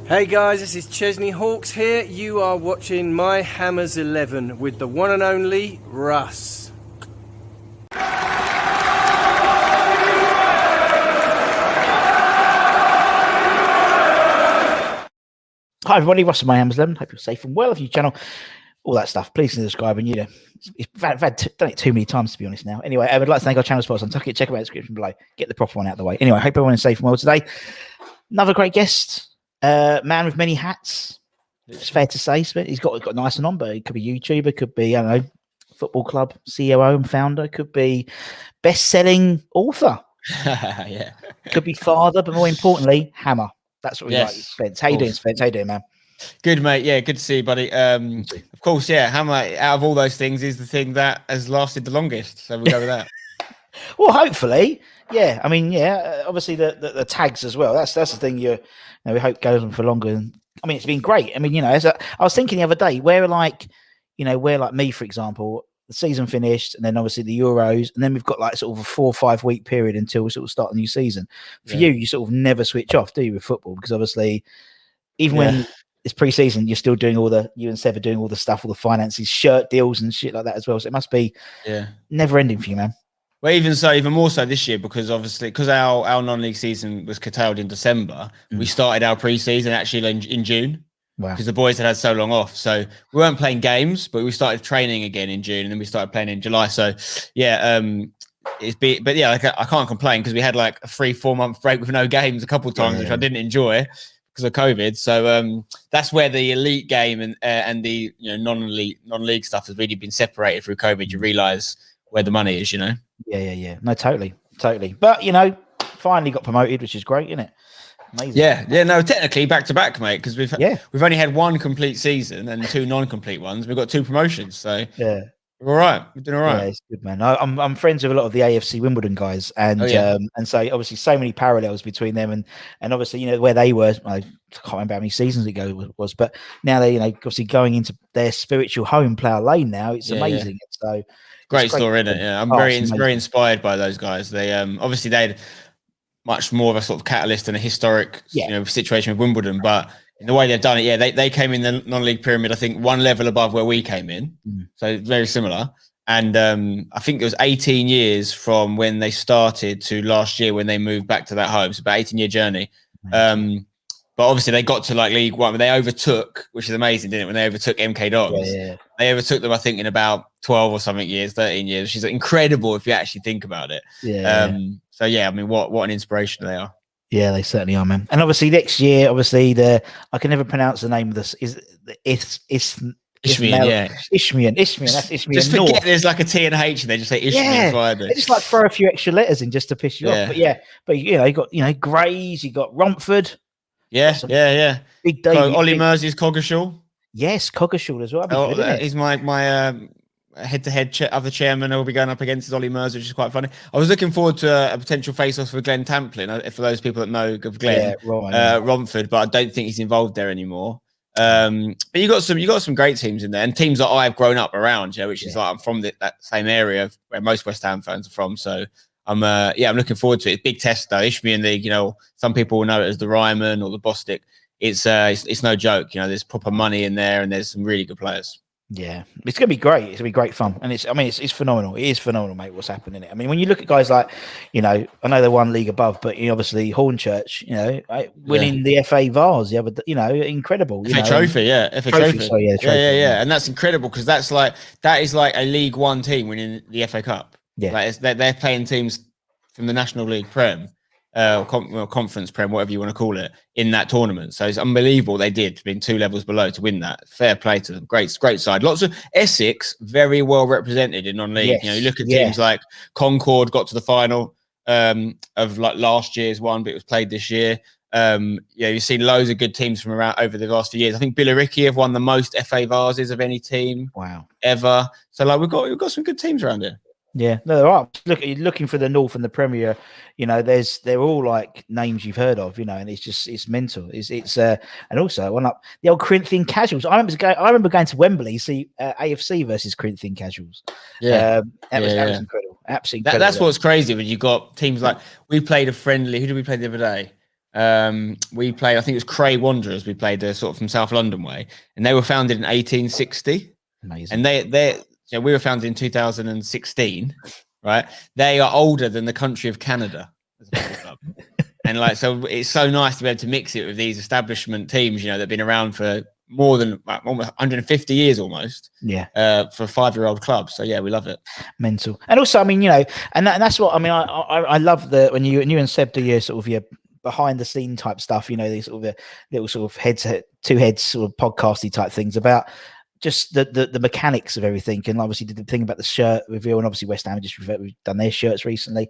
Hey guys, this is Chesney Hawks here. You are watching My Hammers 11 with the one and only Russ. Hi everybody, Russ of My Hammers 11. Hope you're safe and well. If you channel, all that stuff, please subscribe. And I've done it too many times to be honest now. Anyway, I would like to thank our channel sponsors. Check out the description below. Get the proper one out of the way. Anyway, I hope everyone is safe and well today. Another great guest, man with many hats. It's fair to say, he's got a nice one on, but it could be YouTuber, could be, I don't know, football club COO and founder, could be best-selling author. Yeah. Could be father, but more importantly, hammer. That's what we like. Spence. How you doing, Spence? How you doing, man? Good, mate. Yeah, good to see you, buddy. Of course, yeah, hammer, out of all those things, is the thing that has lasted the longest. So we'll go with that. Well, hopefully. Yeah. I mean, yeah, obviously the tags as well. That's the thing we hope goes on for longer. And I mean, it's been great. I mean, I was thinking the other day, where like me, for example, the season finished and then obviously the Euros, and then we've got like sort of a 4 or 5 week period until we sort of start the new season. For you sort of never switch off, do you, with football? Because obviously, even when it's pre-season, you're still doing you and Seb are doing all the stuff, all the finances, shirt deals and shit like that as well. So it must be never ending for you, man. Well, even more so this year, because obviously, because our non-league season was curtailed in December, we started our pre-season actually in June. Wow. Because the boys had so long off. So we weren't playing games, but we started training again in June, and then we started playing in July. So I can't complain, because we had like a 3-4 month break with no games a couple of times, which I didn't enjoy because of COVID. So that's where the elite game and the non-elite, non-league stuff has really been separated through COVID. You realise where the money is, Yeah. No, totally. But finally got promoted, which is great, isn't it? Amazing. Yeah. No, technically back to back, mate, because we've only had 1 complete season and 2 non-complete ones. We've got 2 promotions, so we're all right. We're doing all right. Yeah, it's good, man. I'm friends with a lot of the AFC Wimbledon guys, and and so obviously so many parallels between them and obviously where they were. I can't remember how many seasons ago it was, but now they obviously going into their spiritual home, Plough Lane. Now it's amazing. So great story, isn't it? Yeah, I'm very inspired by those guys. They obviously they had much more of a sort of catalyst and a historic situation with Wimbledon, but in the way they've done it, they came in the non-league pyramid, I think 1 level above where we came in, so very similar. And I think it was 18 years from when they started to last year when they moved back to that home. So about 18-year journey. But obviously they got to like League One, but they overtook, which is amazing, didn't it? When they overtook MK Dons, they overtook them, I think, in about 12 or something years, 13 years, which is incredible if you actually think about it. So I mean, what an inspiration they are. Yeah, they certainly are, man. And obviously next year, I can never pronounce the name of this. Isthmian. That's Isthmian. Just forget there's like a T and H, and they just say Isthmian. They just like throw a few extra letters in just to piss you off. But you got Grays, you got Romford. Yeah. Big day. Ollie Mersey's Coggeshall. Yes, Coggeshall as well. He's my head-to-head other chairman who will be going up against is Ollie Mersey, which is quite funny. I was looking forward to a potential face-off for Glenn Tamplin, for those people that know of Glenn, Romford, but I don't think he's involved there anymore. But you got some great teams in there, and teams that I've grown up around, which is like I'm from that same area where most West Ham fans are from. So I'm looking forward to it. Big test though, Isthmian League. Some people will know it as the Ryman or the Bostik. It's no joke. There's proper money in there, and there's some really good players. Yeah, it's gonna be great. It's gonna be great fun, and it's phenomenal. It is phenomenal, mate. What's happening? I mean, when you look at guys like, I know they're 1 league above, but obviously Hornchurch, winning the FA Vase, incredible. FA Trophy, FA Trophy. Sorry, and that's incredible because that is like a League One team winning the FA Cup. Yeah, like they're playing teams from the National League Prem. Conference Prem, whatever you want to call it, in that tournament. So it's unbelievable they did, being 2 levels below, to win that. Fair play to them. Great side. Lots of Essex, very well represented in non-league. You look at teams like Concord got to the final of like last year's one, but it was played this year. You've seen loads of good teams from around over the last few years. I think Billericay have won the most FA Vases of any team ever. So like we've got some good teams around here. Yeah, no, there are. Looking for the North and the Premier, they're all like names you've heard of, and it's mental. It's and also one up the old Corinthian Casuals. I remember going to Wembley to see AFC versus Corinthian Casuals. That was incredible. Absolutely incredible. That's what's crazy when you got teams like we played a friendly. Who did we play the other day? we played, I think it was Cray Wanderers. We played sort of from South London way, and they were founded in 1860. Amazing. And so we were founded in 2016, right? They are older than the country of Canada as a football club. And like, so it's so nice to be able to mix it with these establishment teams, you know, that have been around for more than almost 150 years almost. Yeah. For a 5-year-old club. So yeah, we love it. Mental. And also, I mean, you know, and that's what I mean. I love when you and Seb do your sort of your behind the scene type stuff, you know, these sort of the little sort of two heads sort of podcasty type things about just the mechanics of everything. And obviously the thing about the shirt reveal, and obviously West Ham we've done their shirts recently.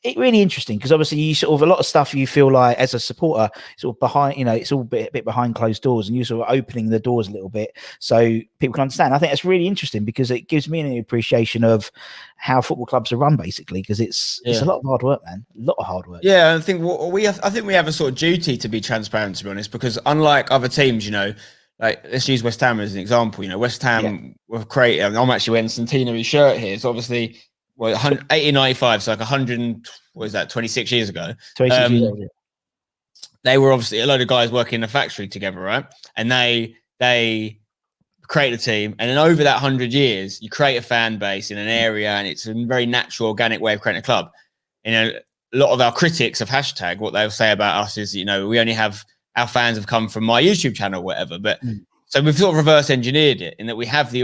It really interesting because obviously you sort of a lot of stuff you feel like as a supporter sort of behind, you know, it's all a bit behind closed doors, and you're sort of opening the doors a little bit so people can understand. I think that's really interesting because it gives me an appreciation of how football clubs are run, basically, because it's a lot of hard work, man. A lot of hard work. Yeah, I think we have a sort of duty to be transparent, to be honest, because unlike other teams, you know, like let's use West Ham as an example. You know, West Ham were created. I'm actually wearing a centenary shirt here. So obviously, 1895, so like 100. What is that? 26 years ago. 26 years old. Yeah. They were obviously a load of guys working in a factory together, right? And they create a team, and then over that 100 years, you create a fan base in an area, and it's a very natural, organic way of creating a club. You know, a lot of our critics of hashtag, what they'll say about us is, you know, we only have our fans have come from my YouTube channel, or whatever. But so we've sort of reverse engineered it in that we have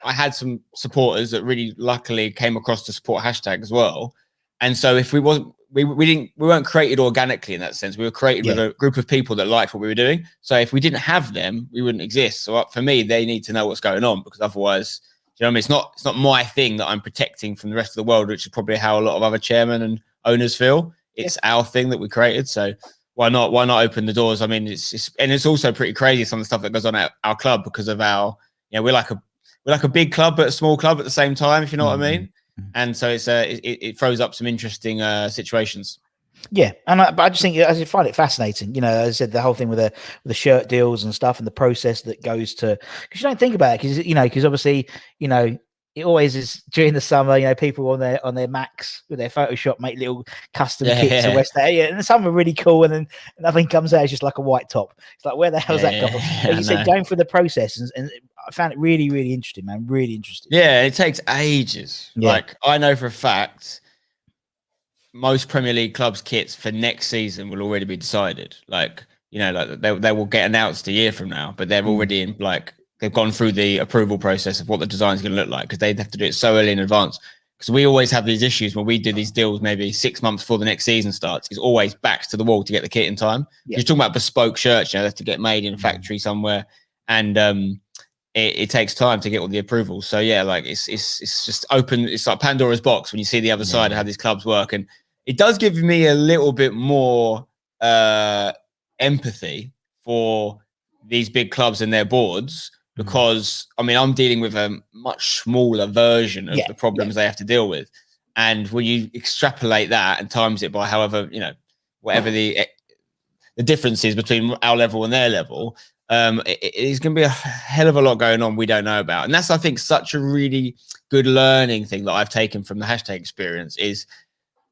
I had some supporters that really luckily came across to support hashtag as well. And so if we weren't created organically in that sense. We were created with a group of people that liked what we were doing. So if we didn't have them, we wouldn't exist. So for me, they need to know what's going on, because otherwise, you know what I mean? It's not my thing that I'm protecting from the rest of the world, which is probably how a lot of other chairmen and owners feel. It's our thing that we created. So why not open the doors? I mean, it's also pretty crazy, some of the stuff that goes on at our club, because of our, you know, we're like a big club but a small club at the same time, if you know what I mean. And so it throws up some interesting situations. Yeah, but I just think I find it fascinating. You know, as I said, the whole thing with the shirt deals and stuff, and the process that goes to, because you don't think about it, because obviously, you know, it always is during the summer. You know, people on their Macs with their Photoshop make little custom kits of West Ham, and some are really cool, and then nothing comes out. It's just like a white top. It's like, where the hell's that come from? But you said going through the process, and I found it really, really interesting, man. Really interesting. Yeah, it takes ages. Yeah. Like, I know for a fact, most Premier League clubs' kits for next season will already be decided. Like, you know, like they will get announced a year from now, but they're already in, like, they've gone through the approval process of what the design is going to look like, because they have to do it so early in advance. Because we always have these issues when we do these deals maybe 6 months before the next season starts. It's always backs to the wall to get the kit in time. Yeah. You're talking about bespoke shirts, you know, they have to get made in a factory somewhere, and it takes time to get all the approvals. So yeah, like it's just open. It's like Pandora's box when you see the other side of how these clubs work, and it does give me a little bit more empathy for these big clubs and their boards, because I mean, I'm dealing with a much smaller version of the problems they have to deal with, and when you extrapolate that and times it by however, you know, whatever the difference is between our level and their level. It's going to be a hell of a lot going on we don't know about. And that's, I think, such a really good learning thing that I've taken from the hashtag experience is,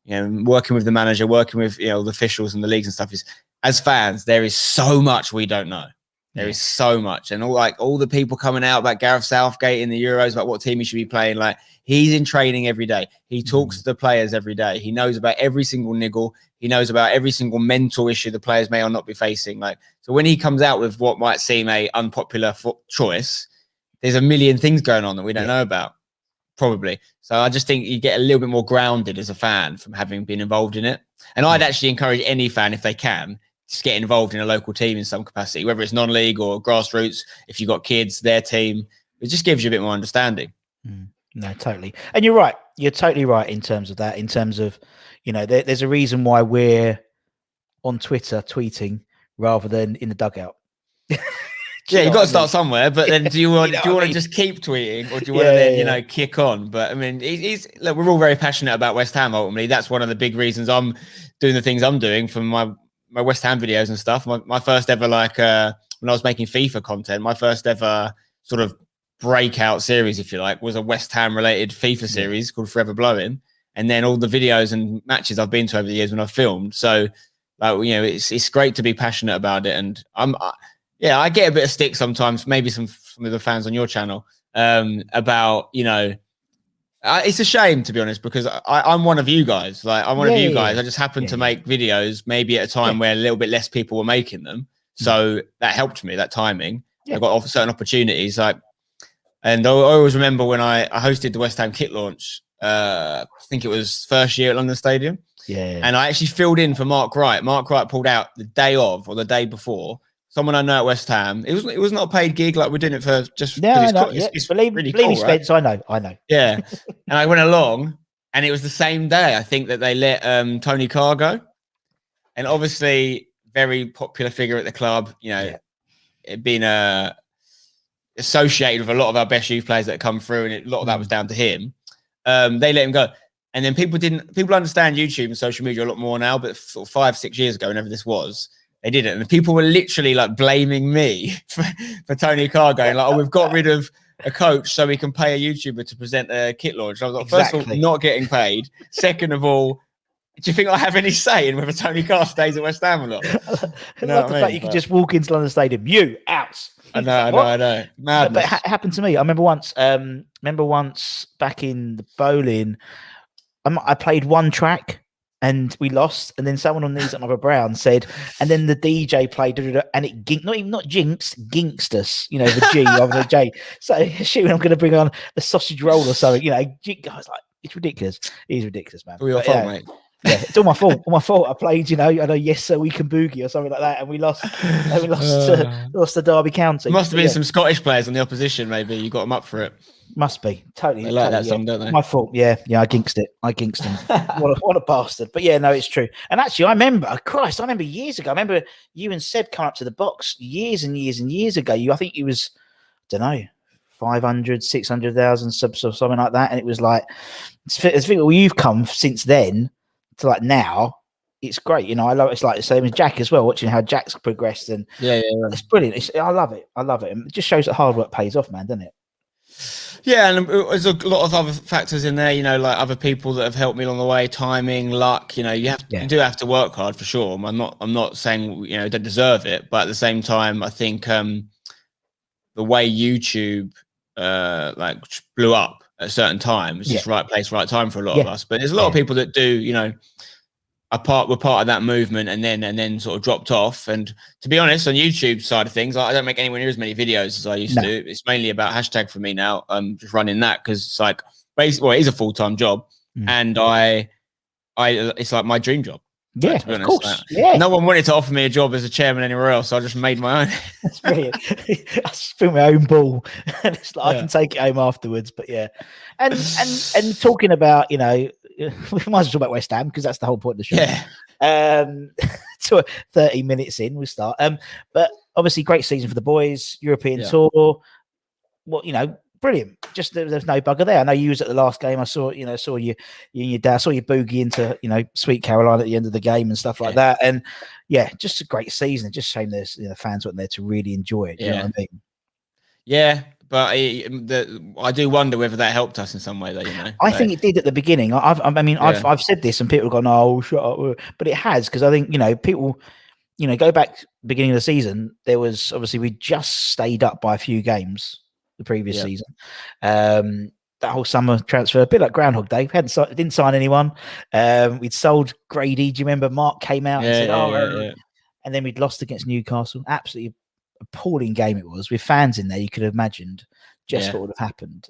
you know, working with the manager, working with, you know, the officials and the leagues and stuff, is, as fans, there is so much we don't know. There is so much. And all the people coming out about Gareth Southgate in the Euros, about what team he should be playing, like, he's in training every day. He talks to the players every day. He knows about every single niggle. He knows about every single mental issue the players may or not be facing. Like, so when he comes out with what might seem a unpopular choice, there's a million things going on that we don't know about, probably. So I just think you get a little bit more grounded as a fan from having been involved in it. And I'd actually encourage any fan, if they can, just get involved in a local team in some capacity, whether it's non-league or grassroots. If you've got kids, their team, it just gives you a bit more understanding. No, totally. And you're right. You're totally right in terms of that, in terms of, you know, there's a reason why we're on Twitter tweeting rather than in the dugout. Yeah, you've got to start somewhere, but then do you want to just keep tweeting, or do you want to then, you know, kick on? But I mean, look, we're all very passionate about West Ham ultimately. That's one of the big reasons I'm doing the things I'm doing from my West Ham videos and stuff. My first ever, like, when I was making FIFA content, my first ever sort of breakout series, if you like, was a West Ham related FIFA series called Forever Blowing. And then all the videos and matches I've been to over the years when I've filmed. So Like, you know, it's great to be passionate about it. And I get a bit of stick sometimes, maybe some of the fans on your channel, about, you know, it's a shame, to be honest, because I'm one of you guys. Like, I'm one of you guys. I just happened to make videos maybe at a time where a little bit less people were making them. So that helped me, that timing. I got certain opportunities. Like, and I always remember when I hosted the West Ham kit launch, I think it was first year at London Stadium. Yeah. And I actually filled in for Mark Wright. Mark Wright pulled out the day of or the day before. Someone I know at West Ham. It was not a paid gig. Like, we're doing it for just because it's believe really me, cool, Spence, right? I know. Yeah. And I went along, and it was the same day, I think, that they let Tony Carr go. And obviously, very popular figure at the club, you know, it being associated with a lot of our best youth players that come through, and a lot of that was down to him. They let him go. And then people understand YouTube and social media a lot more now, but sort of 5-6 years ago, whenever this was, they didn't. And people were literally like blaming me for Tony Carr going like, oh, we've got rid of a coach so we can pay a YouTuber to present a kit launch. I was like, first of all, not getting paid. Second of all, do you think I have any say in whether Tony Carr stays at West Ham or not? I love the fact you can just walk into London Stadium, you out. I know. Madness. But it happened to me. I remember once back in the bowling, I played one track and we lost, and then someone on Knees Up My Brown said, and then the DJ played, and it ginked us, you know, the G rather than the J. So assuming I'm going to bring on a sausage roll or something, you know, I was like, it's ridiculous. It is ridiculous, man. All your fault, mate. Yeah, it's all my fault. All my fault. I played, you know, Yes Sir We Can Boogie or something like that, and we lost. Lost to Derby County. There must have been some Scottish players on the opposition. Maybe you got them up for it. Must be totally. They like that song, don't they? My fault. Yeah. I ginked it. him. what a bastard. But yeah, no, it's true. And actually, I remember years ago. I remember you and Seb come up to the box years and years and years ago. I think it was, I don't know, 500, 600,000 subs or something like that. And it was like, you've come since then to like now. It's great, you know. I love it. It's like the same as Jack as well. Watching how Jack's progressed, and it's brilliant. I love it. And it just shows that hard work pays off, man, doesn't it? Yeah, and there's a lot of other factors in there, you know, like other people that have helped me along the way, timing, luck. You know, you do have to work hard for sure. I'm not saying, you know, don't deserve it, but at the same time, I think the way YouTube like blew up at a certain time, it's just right place, right time for a lot of us. But there's a lot of people that do, you know, were part of that movement and then sort of dropped off. And to be honest, on YouTube side of things, I don't make anywhere near as many videos as I used to. It's mainly about hashtag for me now. I'm just running that because it's like, well, it is a full-time job, and it's like my dream job. Yeah, like, to be honest. Of course. Yeah. No one wanted to offer me a job as a chairman anywhere else, so I just made my own. That's brilliant. I spilled my own ball, and it's like I can take it home afterwards. But yeah, and talking about, you know, we might as well talk about West Ham because that's the whole point of the show. Yeah. So 30 minutes in, we start. But obviously, great season for the boys. European tour. Well, you know, brilliant. Just there's no bugger there. I know you was at the last game. I saw you and your dad. I saw you boogie into, you know, Sweet Caroline at the end of the game and stuff like that. And yeah, just a great season. Just shame there's, you know, fans weren't there to really enjoy it. You know what I mean? Yeah. But I do wonder whether that helped us in some way, though. You know, I think it did at the beginning. I've said this, and people have gone, "Oh, shut up," but it has, because I think, you know, people, you know, go back beginning of the season. There was obviously we just stayed up by a few games the previous season. That whole summer transfer, a bit like Groundhog Day. We didn't sign anyone. We'd sold Grady. Do you remember? Mark came out and said, and then we'd lost against Newcastle. Absolutely appalling game it was, with fans in there. You could have imagined what would have happened.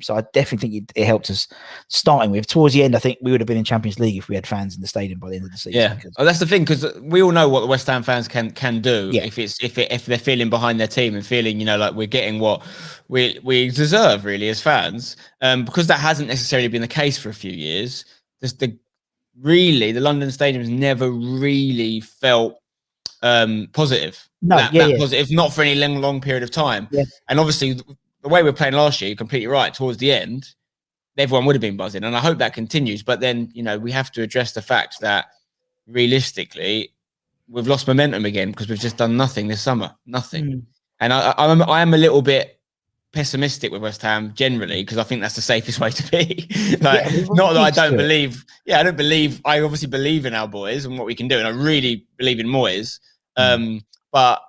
So I definitely think it helped us starting with. Towards the end, I think we would have been in Champions League if we had fans in the stadium by the end of the season. Yeah, that's the thing, because we all know what the West Ham fans can do if they're feeling behind their team and feeling, you know, like we're getting what we deserve really as fans. Because that hasn't necessarily been the case for a few years. The London Stadium has never really felt positive. Positive, not for any long period of time. And obviously the way we're playing last year, you're completely right, towards the end everyone would have been buzzing, and I hope that continues. But then, you know, we have to address the fact that realistically we've lost momentum again because we've just done nothing this summer. And I am a little bit pessimistic with West Ham generally because I think that's the safest way to be. Like, Yeah, not that I don't believe. Yeah, I don't believe. I obviously believe in our boys and what we can do, and I really believe in Moyes. But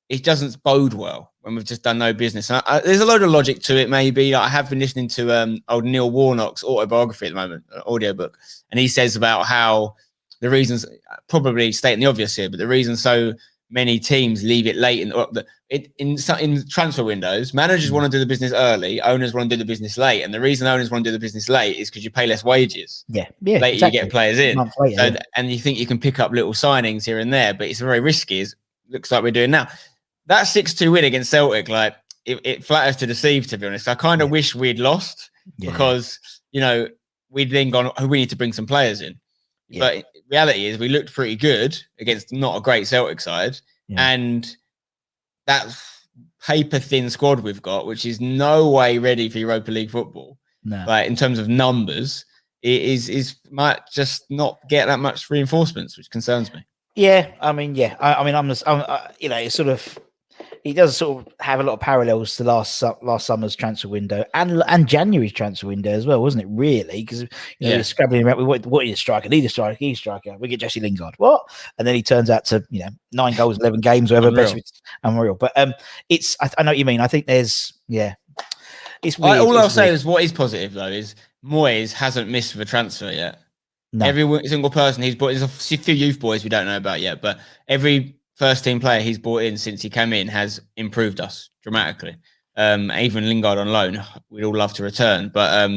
it doesn't bode well when we've just done no business. And there's a load of logic to it. Maybe I have been listening to old Neil Warnock's autobiography at the moment, an audiobook, and he says about how the reasons, probably stating the obvious here, but the reason so many teams leave it late in transfer windows, managers want to do the business early, owners want to do the business late, and the reason owners want to do the business late is because you pay less wages. Yeah, later exactly. you get players in, later, and you think you can pick up little signings here and there, but it's very risky. It looks like we're doing now. That 6-2 win against Celtic, like it flatters to deceive. To be honest, I kind of wish we'd lost because we'd then gone. We need to bring some players in. But reality is we looked pretty good against not a great Celtic side. And that paper thin squad we've got, which is no way ready for Europa League football. No. Like in terms of numbers, it might just not get that much reinforcements, which concerns me. Yeah, I mean, it's sort of, he does sort of have a lot of parallels to last summer's transfer window and January's transfer window as well, wasn't it? Really, because you're scrabbling around with what is a striker, need a striker. We get Jesse Lingard, what? And then he turns out to 9 goals, 11 games, whatever. Unreal. But I know what you mean. I think there's it's weird. All I'll say is what is positive though is Moyes hasn't missed with a transfer yet. No. Every single person he's brought, there's a few youth boys we don't know about yet, but every first team player he's brought in since he came in has improved us dramatically. Even Lingard on loan, we'd all love to return. But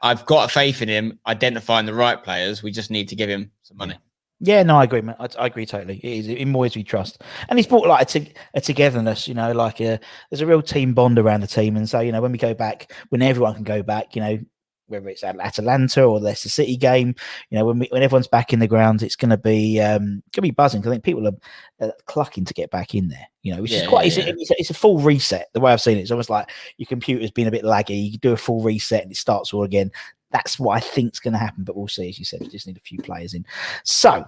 I've got faith in him identifying the right players. We just need to give him some money. Yeah, no, I agree, man. I agree totally. It is in Moyes we trust, and he's brought like a togetherness. There's a real team bond around the team, and so when we go back, when everyone can go back, whether it's at Atalanta or the Leicester City game, when everyone's back in the ground, it's going to be buzzing. I think people are clucking to get back in there. Which is quite. It's a full reset. The way I've seen it, it's almost like your computer's been a bit laggy. You do a full reset and it starts all again. That's what I think's going to happen. But we'll see. As you said, we just need a few players in. So,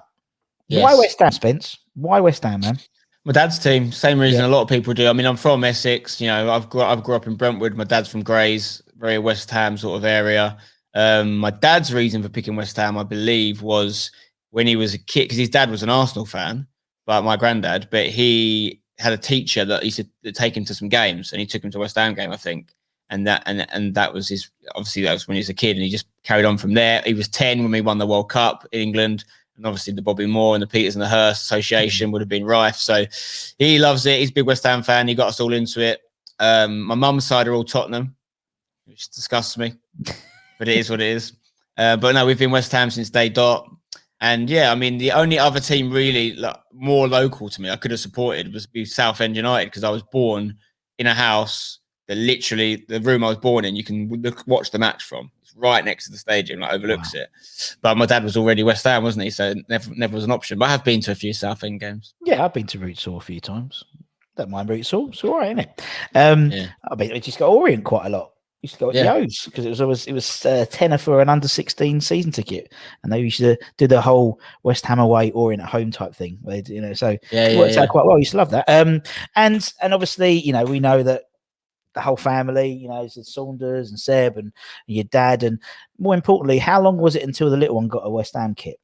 why West Ham, Spence? Why West Ham, man? My dad's team. Same reason a lot of people do. I mean, I'm from Essex. I've grew up in Brentwood. My dad's from Grays. Very West Ham sort of area. My dad's reason for picking West Ham, I believe, was when he was a kid, because his dad was an Arsenal fan, but my granddad, but he had a teacher that used to take him to some games, and he took him to a West Ham game, I think. And that was his, obviously that was when he was a kid, and he just carried on from there. He was 10 when we won the World Cup in England, and obviously the Bobby Moore and the Peters and the Hurst association would have been rife. So he loves it. He's a big West Ham fan. He got us all into it. My mum's side are all Tottenham, which disgusts me, but it is what it is. But no, we've been West Ham since day dot. And the only other team really more local to me I could have supported was Southend United, because I was born in a house that literally, the room I was born in, you can watch the match from. It's right next to the stadium, overlooks it. But my dad was already West Ham, wasn't he? So never was an option. But I have been to a few Southend games. Yeah, I've been to Rootsall a few times. Don't mind Rootsall. It's all right, isn't it? I just got Orient quite a lot. Used to go at the O's because it was tenner for an under 16 season ticket, and they used to do the whole West Ham away Orient at home type thing. So it works out quite well. I used to love that. And obviously, we know that the whole family, Saunders and Seb and your dad, and more importantly, how long was it until the little one got a West Ham kit?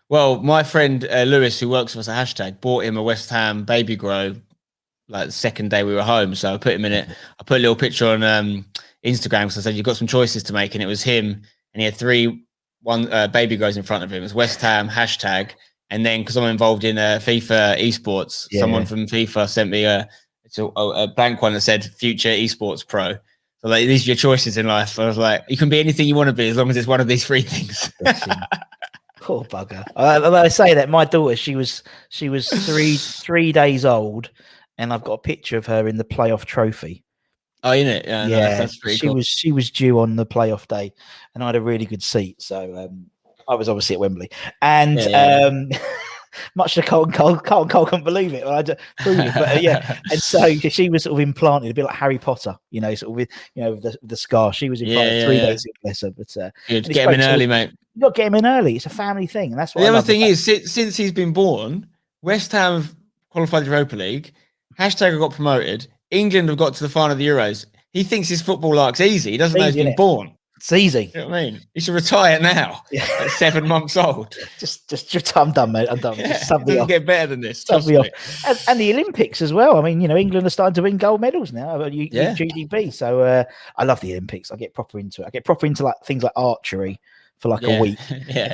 Well, my friend Lewis, who works for us at Hashtag, bought him a West Ham baby grow like the second day we were home. So I put him in it. I put a little picture on Instagram because I said, you've got some choices to make. And it was him. And he had one baby grows in front of him. It was West Ham, Hashtag. And then because I'm involved in FIFA esports, someone from FIFA sent me a blank one that said Future Esports Pro. So these are your choices in life. I was like, you can be anything you want to be as long as it's one of these 3 things. Poor bugger. I say that my daughter, she was 3 days old, and I've got a picture of her in the playoff trophy. Oh, in it? Yeah, no, that's pretty cool. She was due on the playoff day, and I had a really good seat. So I was obviously at Wembley, and much to Cole couldn't believe it. I proved it, but and so she was sort of implanted a bit like Harry Potter, sort of with the scar. She was implanted 3 days ago, bless her. But get him in early, mate. You got to get him in early. It's a family thing, and that's what the other thing is. Since he's been born, West Ham have qualified the Europa League. Hashtag got promoted. England have got to the final of the Euros. He thinks his football life's easy. He doesn't know he's been born. It's easy. You know what I mean? He should retire now. At 7 months old. Just I'm done, mate. I'm done. Yeah, it doesn't get better than this. Sub me off. And the Olympics as well. I mean, England are starting to win gold medals now. GDP. So I love the Olympics. I get proper into it. I get proper into like things like archery for like a week,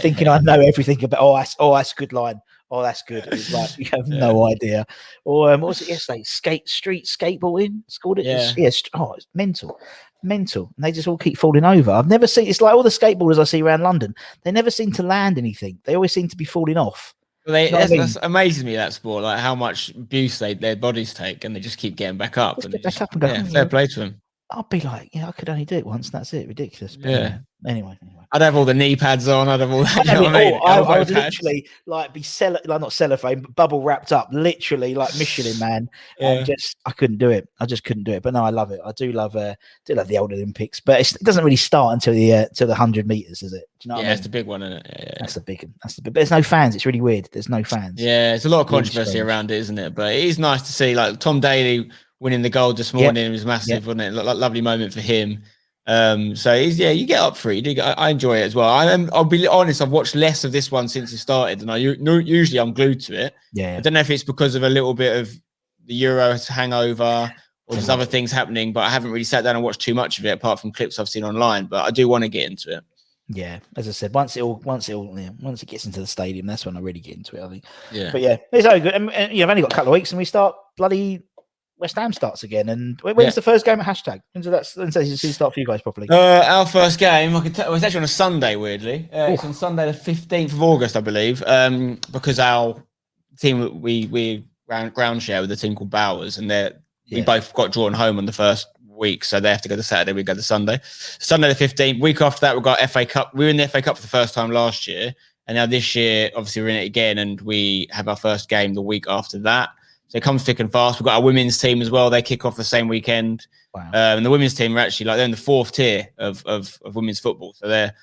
thinking I know everything about. That's a good line. Oh, that's good. It's like you have no idea. Or what was it yesterday? Street skateboarding. It's called it. It's mental. And they just all keep falling over. I've never seen. It's like all the skateboarders I see around London. They never seem to land anything. They always seem to be falling off. Well, that's amazing me, that sport. Like how much abuse their bodies take, and they just keep getting back up. Get back up and go. Fair play to them. I'll be like, I could only do it once. That's it. Ridiculous. But anyway. I'd have all the knee pads on. I'd have all that. I would literally like be not cellophane, but bubble wrapped up, literally like Michelin Man. And I couldn't do it. I just couldn't do it. But no, I love it. I do love the old Olympics, but it doesn't really start until the 100 meters, is it? Do you know what I mean? It's the big one, isn't it? Yeah. That's the big one. But there's no fans. It's really weird. There's no fans. Yeah, there's a lot of controversy around it, isn't it? But it is nice to see, like Tom Daley winning the gold this morning. It was massive, wasn't it? Lovely moment for him. So you get up for it. I enjoy it as well. I'll be honest, I've watched less of this one since it started, and usually I'm glued to it. I don't know if it's because of a little bit of the Euro hangover or just other things happening, but I haven't really sat down and watched too much of it apart from clips I've seen online. But I do want to get into it. Yeah, as I said, once it gets into the stadium, that's when I really get into it, I think. Yeah, but it's so good. And I've only got a couple of weeks, and we start bloody. West Ham starts again, and when's the first game at Hashtag? When's it start for you guys properly? Our first game, I can tell, it's actually on a Sunday. Weirdly, it's on Sunday the 15th of August, I believe, because our team we ground share with a team called Bowers, and we both got drawn home on the first week, so they have to go to Saturday. We go to Sunday the 15th. Week after that, we got FA Cup. We were in the FA Cup for the first time last year, and now this year, obviously, we're in it again, and we have our first game the week after that. So it comes thick and fast. We've got our women's team as well. They kick off the same weekend. Wow. And the women's team are actually they're in the 4th tier of women's football. So they're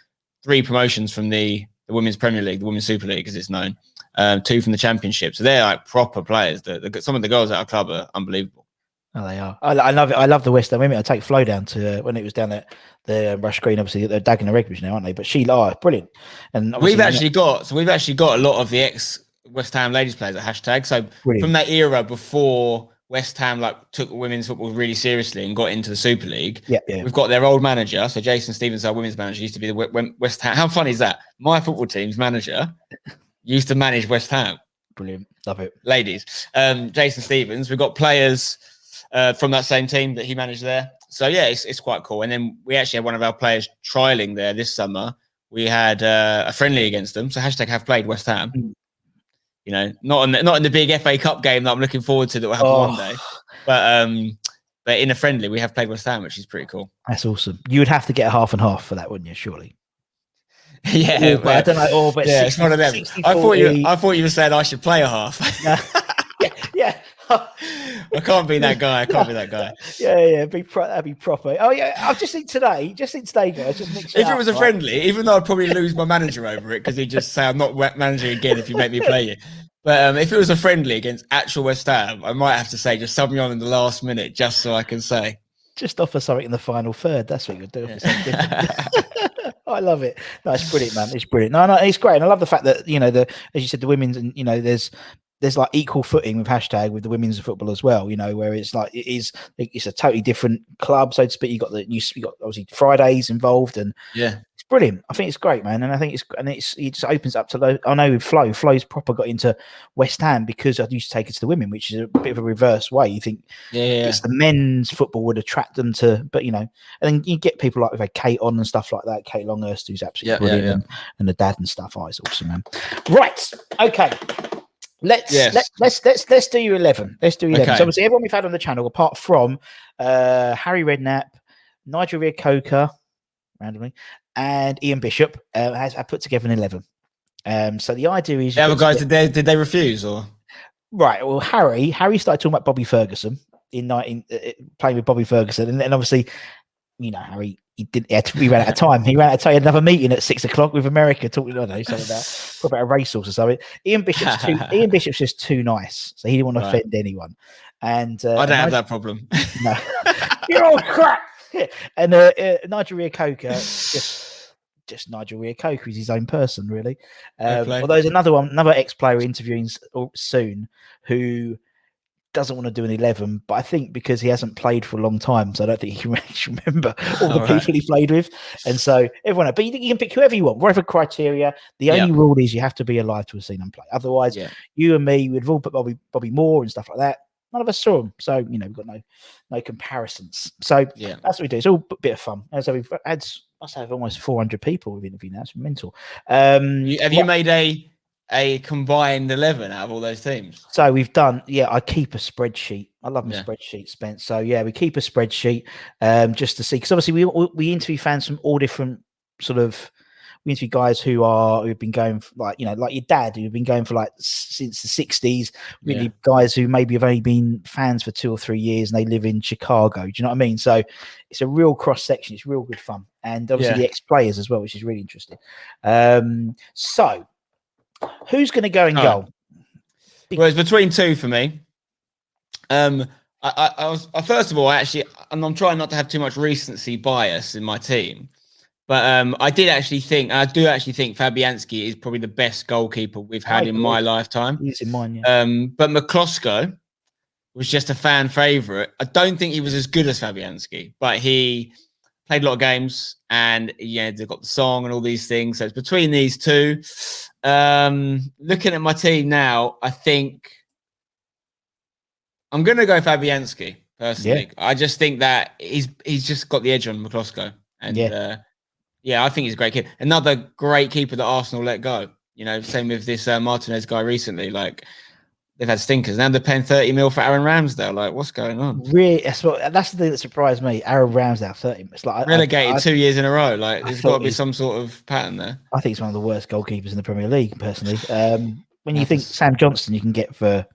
3 promotions from the Women's Premier League, the Women's Super League, as it's known, 2 from the Championship. So they're like proper players. Some of the girls at our club are unbelievable. Oh, they are. I love it. I love the West Ham women. I take Flo down to when it was down at the Rush Green. Obviously, they're Dagenham Redbridge now, aren't they? But brilliant. And we've actually got a lot of the ex West Ham ladies players at Hashtag. So brilliant. From that era before West Ham took women's football really seriously and got into the Super League, we've got their old manager. So Jason Stevens, our women's manager, used to be the West Ham. How funny is that? My football team's manager used to manage West Ham. Brilliant, love it, ladies. Jason Stevens. We've got players from that same team that he managed there. So it's quite cool. And then we actually had one of our players trialing there this summer. We had a friendly against them. So Hashtag have played West Ham. Not in the big FA Cup game that I'm looking forward to that will happen one day, but in a friendly we have played West Ham, which is pretty cool. That's awesome. You would have to get a half and half for that, wouldn't you? Surely. But I don't know. But it's not 11. I thought you were saying I should play a half. yeah. I can't be that guy. That'd be proper. Oh yeah, I just think today, guys. If it was a friendly, even though I'd probably lose my manager over it because he'd just say I'm not managing again if you make me play you. But if it was a friendly against actual West Ham, I might have to say just sub me on in the last minute just so I can say. Just offer something in the final third. That's what you're doing. I love it. No, it's brilliant, man. It's brilliant. No, it's great. And I love the fact that as you said, the women's and there's like equal footing with Hashtag with the women's football as well, where it's like it's a totally different club, so to speak. You got obviously Fridays involved, and it's brilliant. I think it's great, man, and I think it just opens up to I know with Flo's proper got into West Ham because I used to take it to the women, which is a bit of a reverse way. You think it's the men's football would attract them to, but and then you get people like with Kate on and stuff like that. Kate Longhurst, who's absolutely brilliant, and the dad and stuff. Oh, it's awesome, man. Right, okay. Let's do your 11. Let's do your 11. Okay. So obviously everyone we've had on the channel, apart from Harry Redknapp, Nigel Coker, randomly, and Ian Bishop, has put together an 11. So the idea is, the other guys, did they refuse or? Right. Well, Harry started talking about Bobby Ferguson playing with Bobby Ferguson, and then obviously, Harry, he ran out of time. He ran out of time. He had another meeting at 6 o'clock with America, talking, I don't know, something about a racehorse or something. Ian Bishop's just too nice, so he didn't want to offend anyone. And I don't have that problem. No, you're all crap. And Nigel Reo-Coker, just Nigel Reo-Coker, is his own person, really. Although there's another ex-player interviewing soon who doesn't want to do an 11, but I think because he hasn't played for a long time, so I don't think he can actually remember all the people he played with. And so everyone, but you can pick whoever you want, whatever criteria. The only rule is you have to be alive to have seen him play. Otherwise, you and me, we'd have all put Bobby Moore and stuff like that. None of us saw him, so we've got no comparisons. So that's what we do. It's all a bit of fun. And so we've had, must have almost 400 people we've interviewed now. It's mental. Have you made a combined 11 out of all those teams? So we've done, I keep a spreadsheet. I love my spreadsheet, Spence. So we keep a spreadsheet just to see, because obviously we interview fans from all different we interview guys who've been going for, like your dad, who've been going for since the 60s, really guys who maybe have only been fans for 2 or 3 years and they live in Chicago. Do you know what I mean? So it's a real cross section. It's real good fun. And obviously the ex-players as well, which is really interesting. So who's going to go in goal? Well, it's between two for me. I was first of all, actually, and I'm trying not to have too much recency bias in my team, but I do actually think Fabianski is probably the best goalkeeper we've had in my lifetime. He's in mine, but McCloskey was just a fan favourite. I don't think he was as good as Fabianski, but he played a lot of games, and they've got the song and all these things. So it's between these two. Looking at my team now, I think I'm going to go Fabianski personally. I just think that he's just got the edge on McCloskey, and I think he's a great keeper. Another great keeper that Arsenal let go. Same with this Martinez guy recently. Like, they've had stinkers. Now they're paying 30 mil for Aaron Ramsdale. Like, what's going on? Really, that's the thing that surprised me. Aaron Ramsdale, 30. It's like relegated 2 years in a row. Like, there's got to be some sort of pattern there. I think it's one of the worst goalkeepers in the Premier League, personally. When you think Sam Johnson, you can get for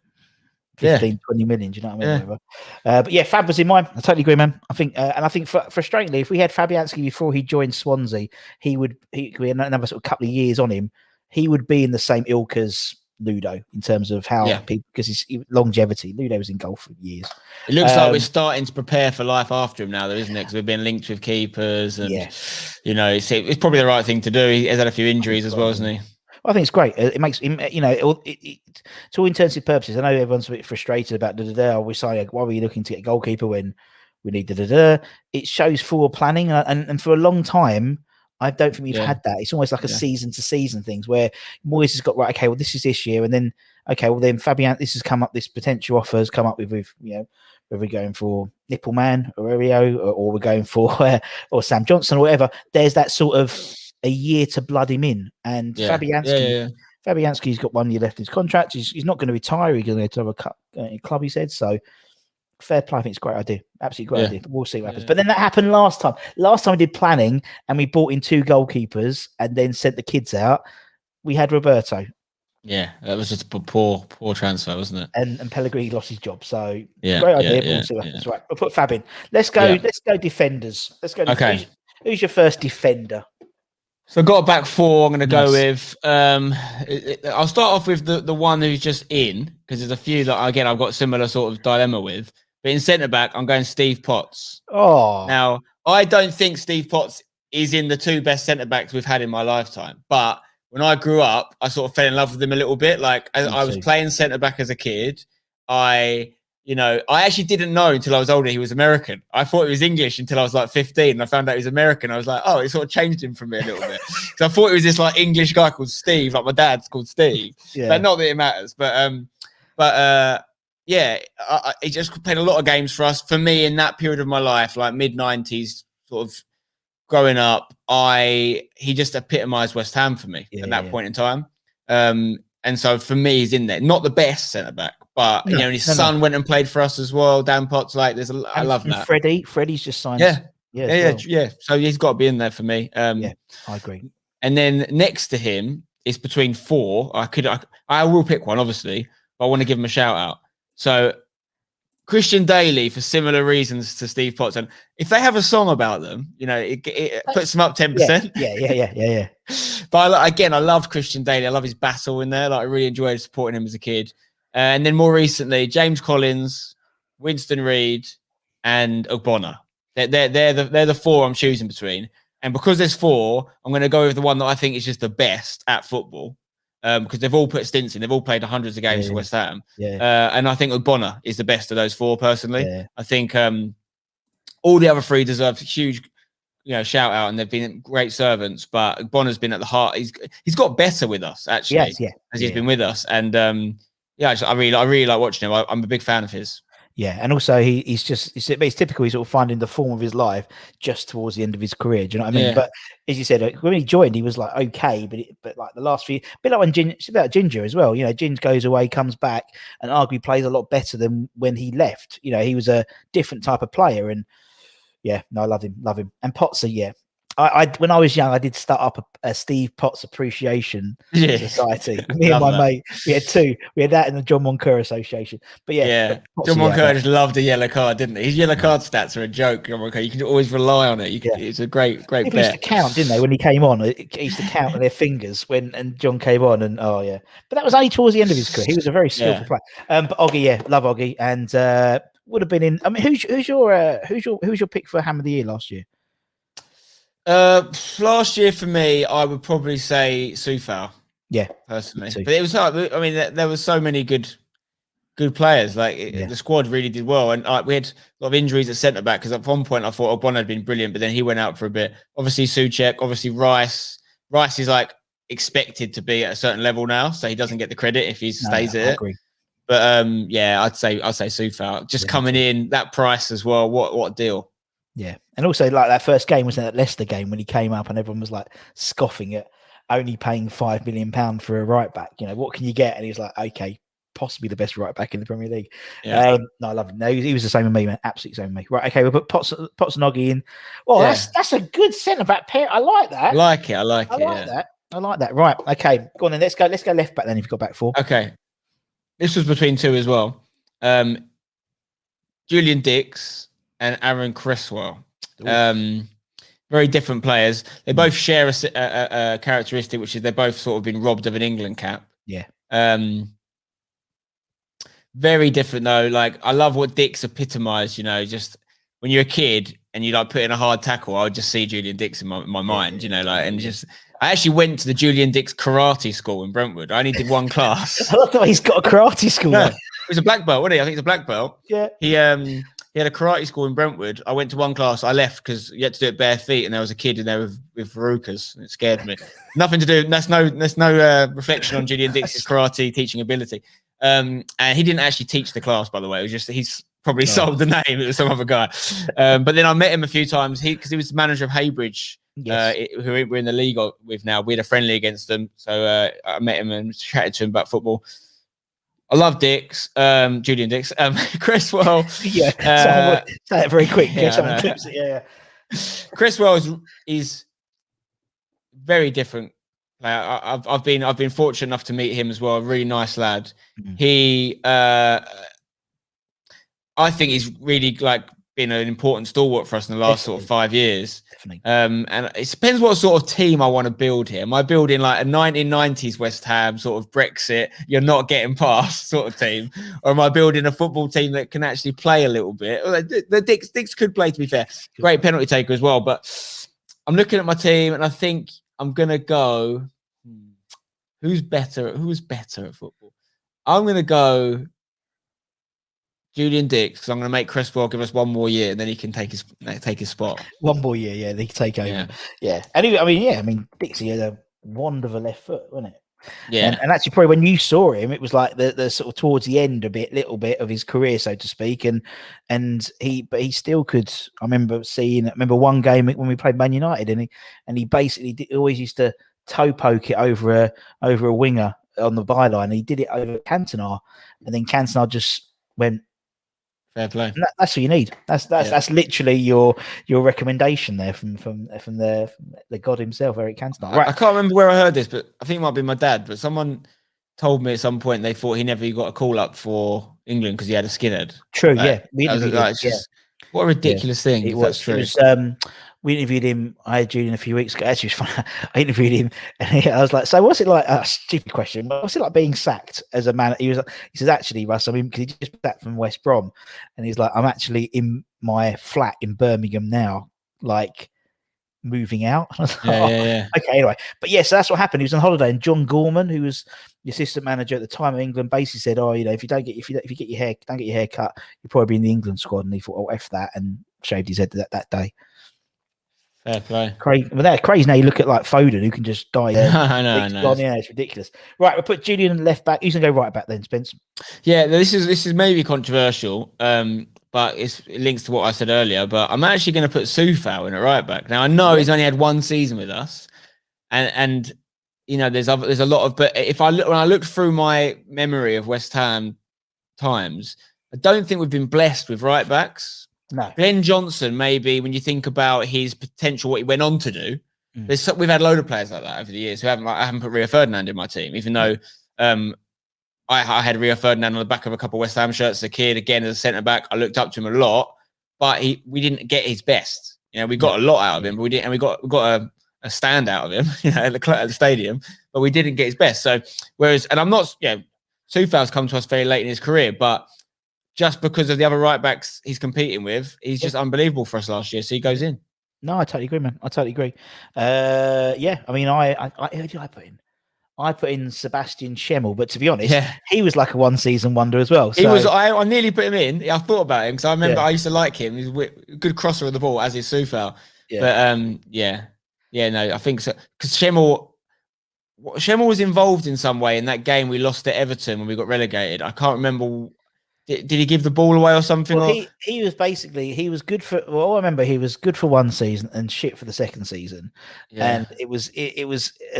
15, 20 million. Do you know what I mean? But Fab was in mine. I totally agree, man. I think, and I think frustratingly, if we had Fabianski before he joined Swansea, he could be another sort of couple of years on him. He would be in the same ilk as Ludo in terms of how people, because his longevity. Ludo was in goal for years. It looks like we're starting to prepare for life after him now, though, isn't it? Because we've been linked with keepers, and it's probably the right thing to do. He has had a few injuries as well, hasn't he? I think it's great. It makes him, to all intents and purposes. I know everyone's a bit frustrated about we're saying, why were you looking to get a goalkeeper when we need It shows forward planning, and for a long time, I don't think we've had that. It's almost like a season to season things where Moyes has got, right, okay, well, this is this year. And then, okay, well, then Fabian, this potential offer has come up with whether we're going for Nippleman or Rio or we're going for or Sam Johnson or whatever. There's that sort of a year to blood him in. And Fabianski's got 1 year left in his contract. He's not going to retire. He's going to go to a club, he said. So, fair play. I think it's a great idea. Absolutely great idea. But we'll see what happens. But then that happened last time. Last time we did planning and we brought in 2 goalkeepers and then sent the kids out. We had Roberto. Yeah, that was just a poor transfer, wasn't it? And Pellegrini lost his job. So great idea. But we'll see what happens. Right, we'll put Fab in. Let's go. Let's go defenders. Let's go. Okay. Who's your first defender? So I've got a back four. I'm going to go with. I'll start off with the one who's just in, because there's a few that again I've got a similar sort of dilemma with. But in centre back, I'm going Steve Potts. Oh, now I don't think Steve Potts is in the 2 best centre backs we've had in my lifetime. But when I grew up, I sort of fell in love with him a little bit. Like I was playing centre back as a kid. I actually didn't know until I was older he was American. I thought he was English until I was like 15, and I found out he was American. I was like, oh, it sort of changed him for me a little bit. So I thought he was this like English guy called Steve, like my dad's called Steve. But not that it matters. He just played a lot of games for us. For me, in that period of my life, like mid-90s, sort of growing up, he just epitomised West Ham for me at that point in time. And so for me, he's in there. Not the best centre back, but his son went and played for us as well. Dan Potts, I love that. Freddie's just signed. Yeah. So he's got to be in there for me. I agree. And then next to him is between 4. I will pick one, obviously, but I want to give him a shout out. So Christian Daly for similar reasons to Steve Potts. And if they have a song about them, it puts them up 10%. Yeah. But again, I loved Christian Daly. I love his battle in there. Like, I really enjoyed supporting him as a kid. And then more recently, James Collins, Winston Reid, and Ogbonna. They're the four I'm choosing between. And because there's four, I'm going to go with the one that I think is just the best at football. Because they've all put stints in. They've all played hundreds of games for West Ham. And I think Ogbonna is the best of those four, personally. I think all the other three deserve huge, shout out, and they've been great servants. But Ogbonna's been at the heart. He's got better with us, actually, as he's been with us. And I really like watching him. I'm a big fan of his. Yeah, and also it's typical. He's sort of finding the form of his life just towards the end of his career. Do you know what I mean? Yeah. But as you said, when he joined, he was like okay, but like the last few, a bit like when it's about Ginger as well. Ginger goes away, comes back, and arguably plays a lot better than when he left. He was a different type of player, and I love him. And Potts, I when I was young, I did start up a Steve Potts Appreciation Society. Me and my mate, we had two. We had that in the John Moncur Association. But John Moncur just loved a yellow card, didn't he? His yellow card stats are a joke. John Moncur, you can always rely on it. It's a great bet. People used to count, didn't they? When he came on, he used to count on their fingers and John came on, and but that was only towards the end of his career. He was a very skillful player. But Oggy, love Oggy, and would have been in. I mean, who's your pick for Ham of the Year last year? Last year for me, I would probably say Soufal. Yeah, personally, but it was hard. I mean, there was so many good players. The squad really did well, and we had a lot of injuries at centre back. Because at one point I thought Ogbonna had been brilliant, but then he went out for a bit. Obviously Souček, obviously Rice. Rice is expected to be at a certain level now, so he doesn't get the credit if he stays there. I agree. But I'd say Soufal just coming in that price as well. What a deal. Yeah, and also that first game was that Leicester game when he came up and everyone was scoffing at only paying £5 million for a right back. What can you get? And he was like, okay, possibly the best right back in the Premier League. Yeah. No, I love him. No, he was the same with me, man. Absolutely same with me. Right, okay, we'll put Potts and Oggy in. Well, that's a good centre back pair. I like that. I like that. I like that. Right, okay, go on then. Let's go left back then. If you've got back four. Okay, this was between two as well. Julian Dix and Aaron Cresswell. Very different players. They both share a characteristic, which is they're both sort of been robbed of an England cap. Yeah. Very different though. I love what Dix epitomised. Just when you're a kid and you put in a hard tackle, I would just see Julian Dix in my mind. I actually went to the Julian Dix karate school in Brentwood. I only did one class. I love that he's got a karate school. No, it was a black belt, wasn't he? I think it's a black belt. Yeah. He had a karate school in Brentwood. I went to one class. I left because you had to do it bare feet, and there was a kid in there with verrucas. It scared me. Nothing to do. That's no reflection on Julian Dix's karate teaching ability. And he didn't actually teach the class, by the way. It was just he's probably sold the name. It was some other guy. But then I met him a few times. Because he was the manager of Haybridge, who we're in the league with now. We had a friendly against them, so I met him and chatted to him about football. I love Dix, Julian Dix, Cresswell. Say it very quick. Cresswell is very different. I've been fortunate enough to meet him as well. A really nice lad. Mm-hmm. He, I think he's really been an important stalwart for us in the last sort of 5 years. Definitely. And it depends what sort of team I want to build here. Am I building a 1990s West Ham sort of Brexit, you're not getting past sort of team? Or am I building a football team that can actually play a little bit? The Dix could play, to be fair. Great penalty taker as well. But I'm looking at my team and I think I'm going to go, who's better at football? I'm going to go Julian Dix, because I'm going to make Cresswell give us one more year, and then he can take his spot. One more year, yeah, they can take over. Yeah. And Dixie had a wand of a left foot, wasn't it? Yeah. And actually, probably when you saw him, it was the sort of towards the end, little bit of his career, so to speak. And he still could. I remember one game when we played Man United, and he basically always used to toe poke it over a winger on the byline. He did it over Cantona, and then Cantona just went. Fair play. That's what you need. That's literally your recommendation there from the god himself, Eric Cantona. Right. I can't remember where I heard this, but I think it might be my dad. But someone told me at some point they thought he never got a call up for England because he had a skinhead. True, Like, we interviewed him. What a ridiculous thing. If that's true. It was. We interviewed him. I had Julian a few weeks ago. Actually, it was fun. I interviewed him, and I was like, "So, what's it like?" Stupid question. What's it like being sacked as a man? He says, "Actually, Russ, I mean, because he just back from West Brom, and he's like, I'm actually in my flat in Birmingham now, like moving out." I was like, yeah. Okay, anyway, but yes, so that's what happened. He was on holiday, and John Gorman, who was the assistant manager at the time of England, basically said, "Oh, if you don't get your hair cut, you'll probably be in the England squad." And he thought, "Oh, f that," and shaved his head that day. Fair play. Crazy. Well, they're crazy now. You look at like Foden, who can just die. I know. Yeah, it's ridiculous. Right, we'll put Julian left back. Who's gonna go right back then, Spence? Yeah, this is maybe controversial, but it links to what I said earlier. But I'm actually going to put Soufal in at right back. Now I know he's only had one season with us, and there's a lot of. But when I looked through my memory of West Ham times, I don't think we've been blessed with right backs. No. Ben Johnson, maybe when you think about his potential, what he went on to do. We've had a load of players like that over the years who I haven't put Rio Ferdinand in my team, even though I had Rio Ferdinand on the back of a couple of West Ham shirts as a kid. Again, as a centre back, I looked up to him a lot, but we didn't get his best. We got a lot out of him, but we didn't, and we got a stand out of him, at the stadium, but we didn't get his best. So and I'm not, Soufal's come to us very late in his career, but just because of the other right backs he's competing with, he's just unbelievable for us last year. So he goes in. No, I totally agree, man. I totally agree. I mean, who did I put in? I put in Sebastian Shemel, but to be honest, he was like a one-season wonder as well. So. He was. I nearly put him in. I thought about him because I remember I used to like him. He's a good crosser of the ball, as is Soufal. Yeah. But no, I think so because Shemel was involved in some way in that game we lost to Everton when we got relegated. I can't remember. Did he give the ball away or something? Well, he was good for. Well, I remember he was good for one season and shit for the second season. Yeah. And it was.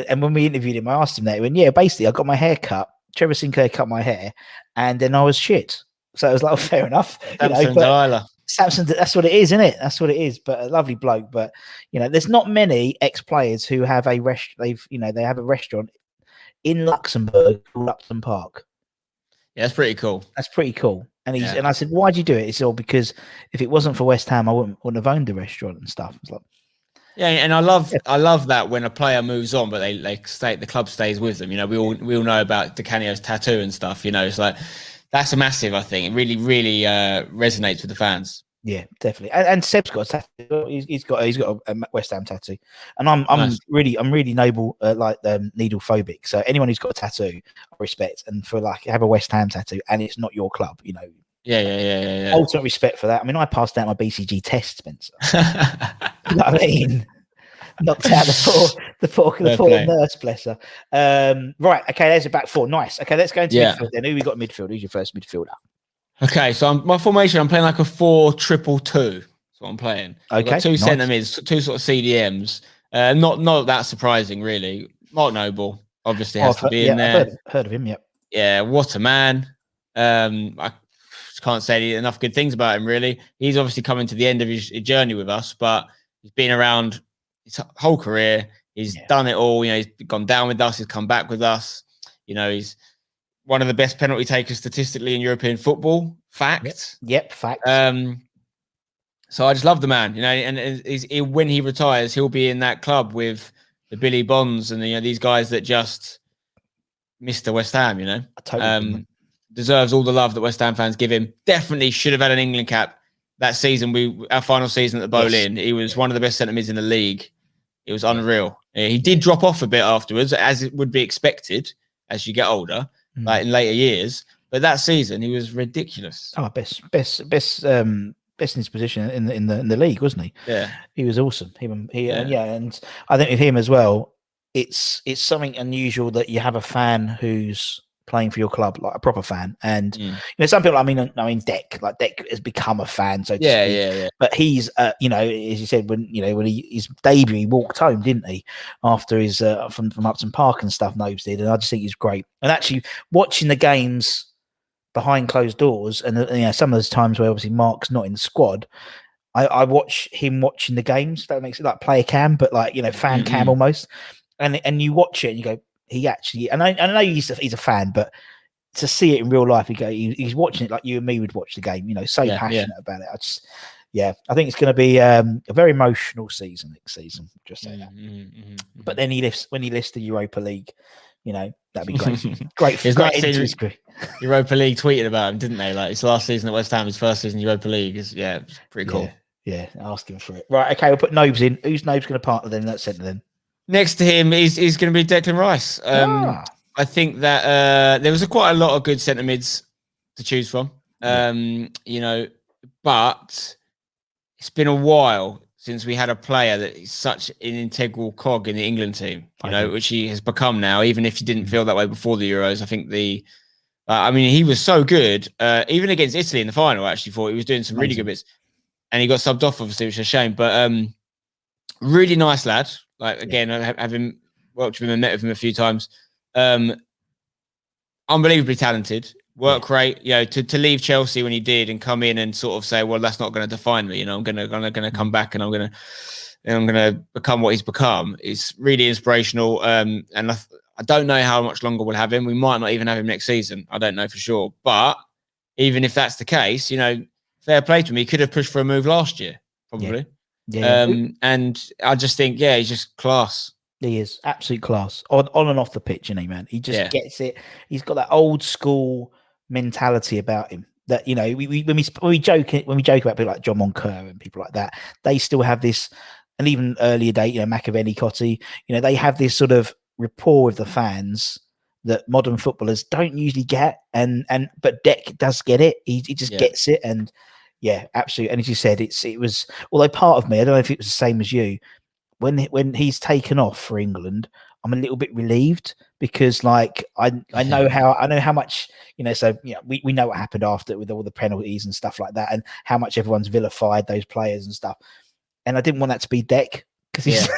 And when we interviewed him, I asked him that. He went, basically, I got my hair cut. Trevor Sinclair cut my hair, and then I was shit. So it was like, fair enough. Samson, that's what it is, isn't it? That's what it is. But a lovely bloke. But there's not many ex-players who have a they have a restaurant in Luxembourg called Upton Park. Yeah, that's pretty cool. And and I said, "Why'd you do it?" He said, because if it wasn't for West Ham, I wouldn't have owned the restaurant and stuff. It's like, and I love that when a player moves on, but the club stays with them. We all know about De Caneo's tattoo and stuff. It's like that's a massive. I think it really, really resonates with the fans. Yeah, definitely. And Seb's got a tattoo. He's got a West Ham tattoo, and I'm nice. really noble, needle phobic. So anyone who's got a tattoo, I respect. And for have a West Ham tattoo, and it's not your club, Yeah. Ultimate respect for that. I mean, I passed out my BCG test, Spencer. You know what I mean? Knocked out the poor nurse, bless her. Right, okay, there's a back four. Nice. Okay, let's go into midfield then. Who we got midfield? Who's your first midfielder? Okay, so my formation, I'm playing like a 4-2-2. That's what I'm playing. Okay, two centre mids, two sort of CDMs. Not that surprising, really. Mark Noble obviously has to be in there. Heard of him, yep. Yeah, what a man. I can't say enough good things about him, really. He's obviously coming to the end of his journey with us, but he's been around his whole career. He's done it all. He's gone down with us. He's come back with us. He's one of the best penalty takers statistically in European football. Fact. Yep, fact. So I just love the man, and when he retires, he'll be in that club with the Billy Bonds and these guys that just Mr. West Ham, I totally deserves all the love that West Ham fans give him. Definitely should have had an England cap that season. Our final season at the Boleyn, he was one of the best centre mids in the league. It was unreal. He did drop off a bit afterwards, as it would be expected as you get older. Like in later years, but that season he was ridiculous. Oh, best in his position in the league, wasn't he? Yeah, he was awesome. And I think with him as well, it's something unusual that you have a fan who's playing for your club, like a proper fan. And some people, I mean, Dec has become a fan, so to speak. Yeah. But he's, as you said, when his debut, he walked home, didn't he, after his from Upton Park and stuff. Nobes did, and I just think he's great. And actually, watching the games behind closed doors, and some of those times where obviously Mark's not in the squad, I watch him watching the games. That makes it like player cam, but fan cam almost. And you watch it and you go, he actually, and I know he's a fan, but to see it in real life, he's watching it like you and me would watch the game. So passionate about it. I think it's going to be a very emotional season next season. Just say that. But then when he lifts the Europa League, that'd be great. Great. It's great nice seeing Europa League tweeted about him, didn't they? Like his last season at West Ham, his first season Europa League. It's pretty cool. Yeah, asking for it. Right, okay, we'll put Nobes in. Who's Nobes going to partner then in that centre then? Next to him is going to be Declan Rice. I think that there was quite a lot of good centre mids to choose from. But it's been a while since we had a player that is such an integral cog in the England team, which he has become now, even if he didn't feel that way before the Euros. I think he was so good, even against Italy in the final, I actually thought he was doing some really good bits. And he got subbed off, obviously, which is a shame. But really nice lad. Like, again, having worked with him and met with him a few times. Unbelievably talented. Work rate, to leave Chelsea when he did and come in and sort of say, well, that's not going to define me. I'm going to come back and I'm going to become what he's become. It's really inspirational. And I don't know how much longer we'll have him. We might not even have him next season. I don't know for sure. But even if that's the case, fair play to him. He could have pushed for a move last year, probably. And I just think, he's just class. He is absolute class on and off the pitch, isn't he, man? He just gets it. He's got that old school mentality about him that when we joke about people like John Moncur and people like that, they still have this, and even earlier date, Machiavelli, Cotti, they have this sort of rapport with the fans that modern footballers don't usually get, but Dec does get it. He just gets it, and absolutely. And as you said, it was, although part of me, I don't know if it was the same as you, when he's taken off for England, I'm a little bit relieved because I know how much, so we know what happened after with all the penalties and stuff like that, and how much everyone's vilified those players and stuff. And I didn't want that to be Dec because he's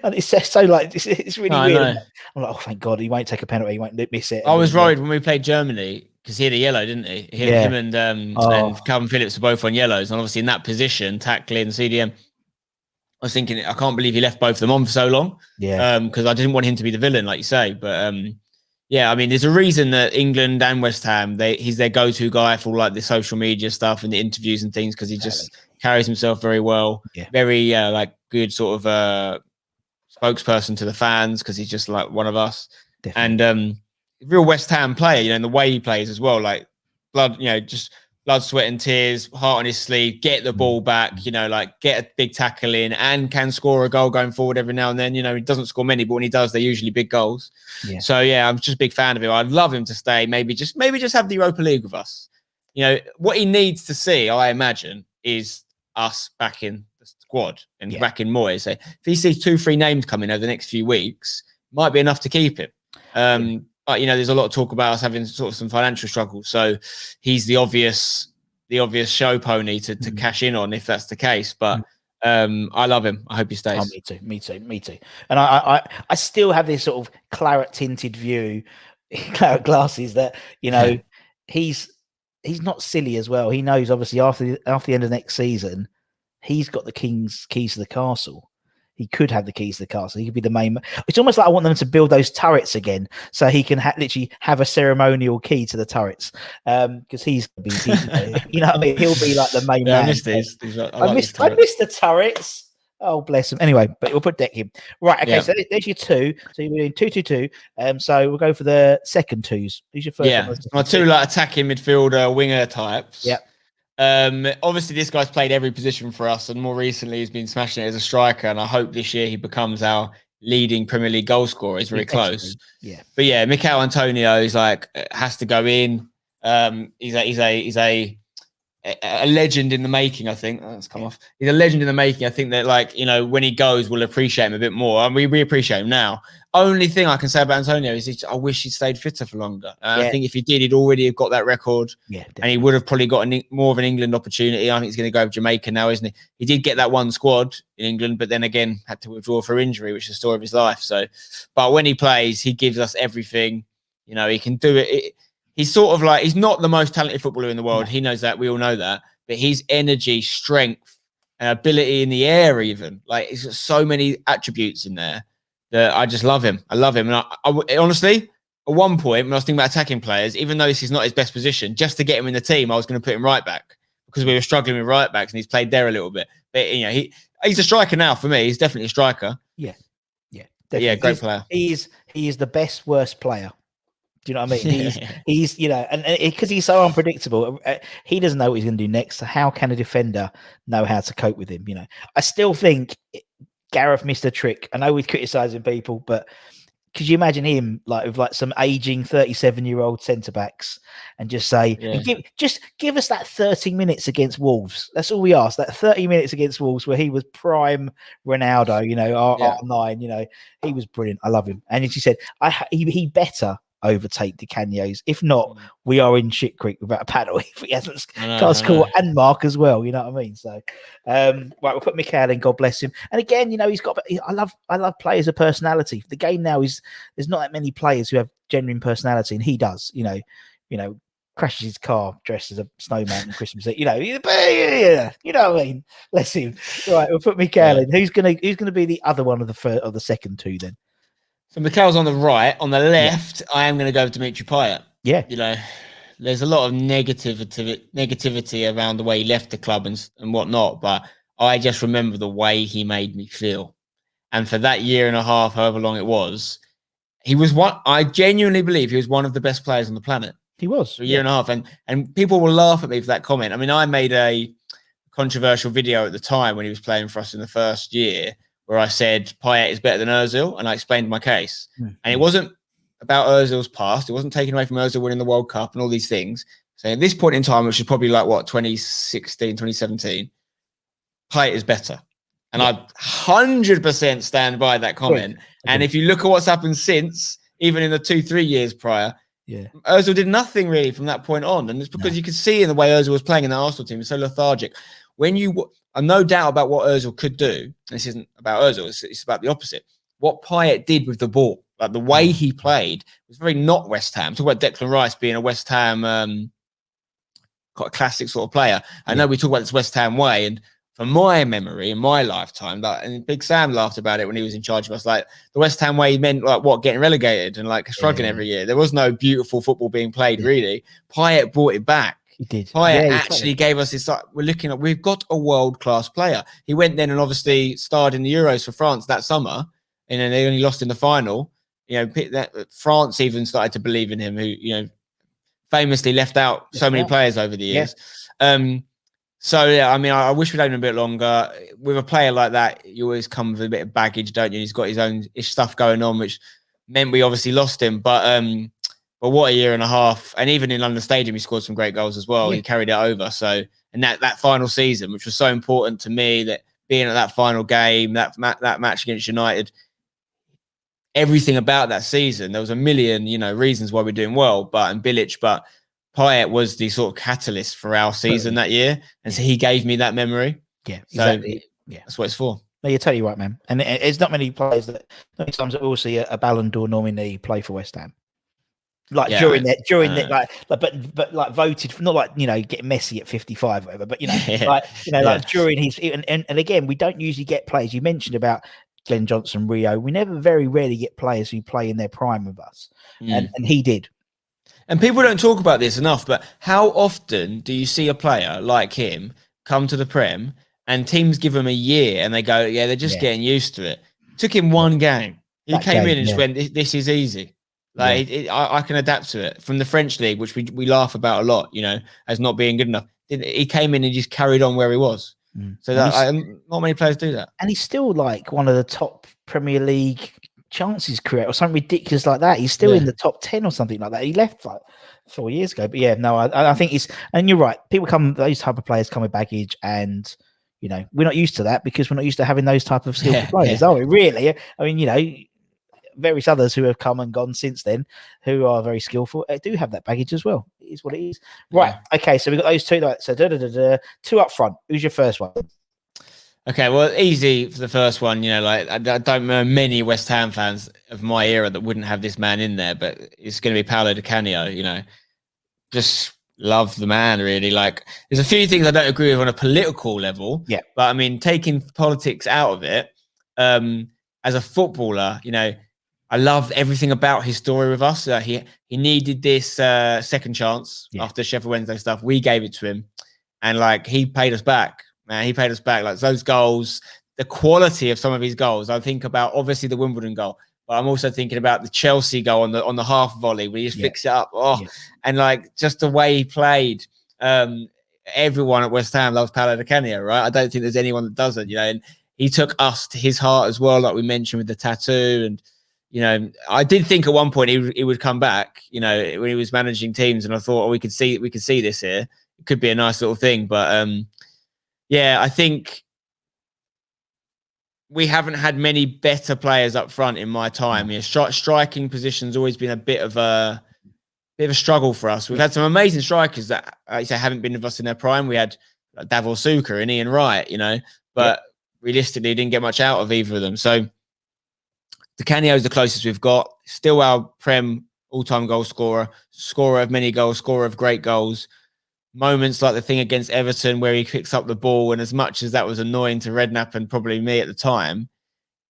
and it's so it's really weird. I'm like, oh, thank God he won't take a penalty, he won't miss it. I was worried when we played Germany because he had a yellow, didn't he? Him and Calvin Phillips were both on yellows, and obviously in that position, tackling CDM. I was thinking, I can't believe he left both of them on for so long. Because I didn't want him to be the villain, like you say. But there's a reason that England and West Ham, he's their go-to guy for like the social media stuff and the interviews and things because he just carries himself very well. Very good sort of spokesperson to the fans because he's just like one of us. Definitely. And real West Ham player, in the way he plays as well, like blood, just blood, sweat and tears, heart on his sleeve, get the ball back, get a big tackle in and can score a goal going forward every now and then. He doesn't score many, but when he does, they're usually big goals. So, I'm just a big fan of him. I'd love him to stay, maybe just have the Europa League with us. What he needs to see, I imagine, is us back in the squad and back in Moyes. So if he sees 2-3 names coming over the next few weeks, might be enough to keep him. But there's a lot of talk about us having sort of some financial struggles. So he's the obvious show pony to cash in on if that's the case. But I love him. I hope he stays. Oh, me too. And I still have this sort of claret tinted view, claret glasses that he's not silly as well. He knows obviously after the end of next season, he's got the keys to the castle. He could have the keys to the castle. He could be the main. It's almost like I want them to build those turrets again, so he can literally have a ceremonial key to the turrets. Because he's going to be, you know what I mean? He'll be like the main man. I missed these. I missed the turrets. Oh, bless him. Anyway, but we'll put Dec in. Right. Okay. So there's your two. So you're doing 2-2-2. So we'll go for the second twos. Who's your first one? My two attacking midfielder winger types. Yep. Obviously this guy's played every position for us and more recently he's been smashing it as a striker, and I hope this year he becomes our leading Premier League goal scorer. He's very close. But Mikel Antonio is has to go in. He's a legend in the making, I think. That's come off. He's a legend in the making. I think that when he goes, we'll appreciate him a bit more, and we appreciate him now. Only thing I can say about Antonio is I wish he'd stayed fitter for longer. I think if he did, he'd already have got that record. And he would have probably got more of an England opportunity. I think he's going to go with Jamaica now, isn't he? He did get that one squad in England, but then again had to withdraw for injury, which is the story of his life. So, but when he plays, he gives us everything. He can do it. He's sort of he's not the most talented footballer in the world. He knows that. We all know that. But his energy, strength, and ability in the air, even he's got so many attributes in there that I just love him. I love him. And I honestly, at one point when I was thinking about attacking players, even though this is not his best position, just to get him in the team, I was going to put him right back because we were struggling with right backs and he's played there a little bit. But he's a striker now for me. He's definitely a striker. Yeah, definitely. Yeah, great player. He is the best worst player. Do you know what I mean? He's and because he's so unpredictable, he doesn't know what he's going to do next. So how can a defender know how to cope with him? I still think Gareth missed a trick. I know we're criticising people, but could you imagine him with some aging 37-year-old centre backs and just say, give us that 30 minutes against Wolves? That's all we ask. That 30 minutes against Wolves where he was prime Ronaldo, R9. He was brilliant. I love him. And as you said, he better overtake De Caneo's. If not, we are in shit creek without a paddle if he hasn't got score and mark as well. You know what I mean? So, right, we'll put Mikel in. God bless him. And again, he's got. I love players of personality. The game now is there's not that many players who have genuine personality, and he does. Crashes his car dressed as a snowman on Christmas Eve. You know what I mean? Bless him. Right, we'll put Mikel in. Who's gonna be the other one of the second two then? So Mikel's on the right. On the left, I am going to go with Dimitri Payet. Yeah. There's a lot of negativity around the way he left the club and whatnot, but I just remember the way he made me feel. And for that year and a half, however long it was, he was I genuinely believe he was one of the best players on the planet. He was. For a year and a half. And people will laugh at me for that comment. I mean, I made a controversial video at the time when he was playing for us in the first year, where I said Payet is better than Ozil, and I explained my case. And it wasn't about Ozil's past. It wasn't taken away from Ozil winning the World Cup and all these things. So at this point in time, which is probably 2016, 2017, Payet is better. And I 100% stand by that comment. And if you look at what's happened since, even in the 2-3 years prior, Ozil did nothing really from that point on. And it's because you could see in the way Ozil was playing in the Arsenal team, it's so lethargic. When I'm no doubt about what Ozil could do. This isn't about Ozil. It's about the opposite. What Payet did with the ball, like the way he played, was very not West Ham. Talk about Declan Rice being a West Ham, quite a classic sort of player. I know we talk about this West Ham way, and from my memory, in my lifetime, and Big Sam laughed about it when he was in charge of us. Like the West Ham way meant getting relegated and struggling every year. There was no beautiful football being played really. Payet brought it back. He did. Payet actually gave us this. We've got a world-class player. He went then and obviously starred in the Euros for France that summer, and then they only lost in the final. France even started to believe in him, who famously left out so many players over the years. I wish we'd had him a bit longer. With a player like that, you always come with a bit of baggage, don't you? He's got his own stuff going on, which meant we obviously lost him. But what a year and a half. And even in London Stadium, he scored some great goals as well. He carried it over. So, and that final season, which was so important to me, that being at that final game, that match against United, everything about that season, there was a million, reasons why we're doing well, but Payet was the sort of catalyst for our season that year. And so he gave me that memory. Yeah, exactly. So, that's what it's for. No, you're totally right, man. And it's not many players not many times that we'll see a Ballon d'Or nominee play for West Ham. Voted, not getting Messi at 55 or whatever, but during his, and again, we don't usually get players. You mentioned about Glenn Johnson, Rio. We very rarely get players who play in their prime with us, and he did. And people don't talk about this enough, but how often do you see a player like him come to the Prem and teams give him a year and they go, they're just getting used to it. Took him one game. He came in and just went, this is easy. I can adapt to it. From the French league, which we laugh about a lot, as not being good enough. He came in and just carried on where he was. So not many players do that. And he's still one of the top Premier League chances creator or something ridiculous like that. He's still in the top 10 or something like that. He left 4 years ago. But I think and you're right. Those type of players come with baggage, and we're not used to that because we're not used to having those type of skillful players, are we? Really? I mean, various others who have come and gone since then who are very skillful do have that baggage as well. It is what it is. Right. Okay. So we've got those two. So two up front. Who's your first one? Okay. Well, easy for the first one. I don't know many West Ham fans of my era that wouldn't have this man in there, but it's going to be Paulo De Caneo. Just love the man, really. There's a few things I don't agree with on a political level. Yeah. But I mean, taking politics out of it, as a footballer, I loved everything about his story with us. He needed this second chance after Sheffield Wednesday stuff. We gave it to him, and like he paid us back. Man, he paid us back. Like those goals, the quality of some of his goals. I think about obviously the Wimbledon goal, but I'm also thinking about the Chelsea goal on the half volley where he just fixed it up. And like just the way he played. Everyone at West Ham loves Paulo De Caneo, right? I don't think there's anyone that doesn't, you know. And he took us to his heart as well, like we mentioned with the tattoo. And you know, I did think at one point he would come back, you know, when he was managing teams, and I thought, we could see this here. It could be a nice little thing, but I think we haven't had many better players up front in my time. Yeah, striking position's always been a bit of a struggle for us. We've had some amazing strikers that I say haven't been with us in their prime. We had Davor Suker and Ian Wright, you know, but realistically didn't get much out of either of them. So De Caneo is the closest we've got. Still our Prem all-time goal scorer of many goals, scorer of great goals. Moments like the thing against Everton where he picks up the ball, and as much as that was annoying to Redknapp and probably me at the time,